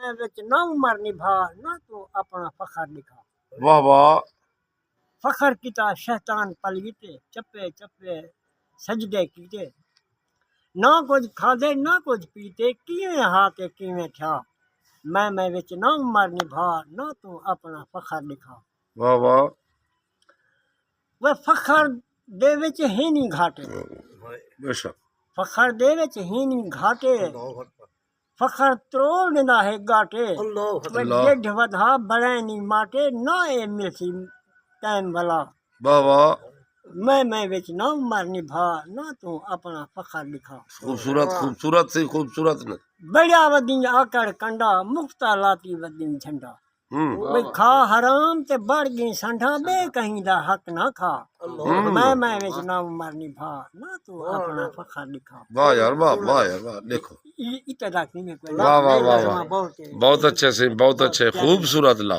मैं विच ना उमर निभा ना तू अपना फखर दिखा। वाह वाह फखर किता शैतान पलगिते चप्पे चप्पे सजदे कीते ना कुछ खादे ना कुछ पीते किवें हा के किवें था मैं विच ना उमर निभा ना तू अपना फखर दिखा। वाह वाह वह फखर दे विच ही नहीं घाटे बेशक फखर दे विच ही नहीं घाटे फखर त्रोड़ दिंदा है गाटे अल्लाह ढिड वधा बड़े नहीं माटे ना ए मिलसी टाइम वाला वाह वाह मैं विच ना उमर निभा ना तू अपना फखर दिखा। खूबसूरत खूबसूरत से खूबसूरत ने बड़ा वदी आकड़ कंडा मुफ्ता लाती वदी झंडा भाई खा हराम ते बढ़ गई संढा बे कहीं दा हक ना खा मैं विच ना उमर निभा ना तू अपना फखर दिखा। वाह यार वाह वाह यार वाह देखो इतना में कोई वाह वाह वाह वाह बहुत बहुत अच्छे से बहुत अच्छे खूबसूरत ला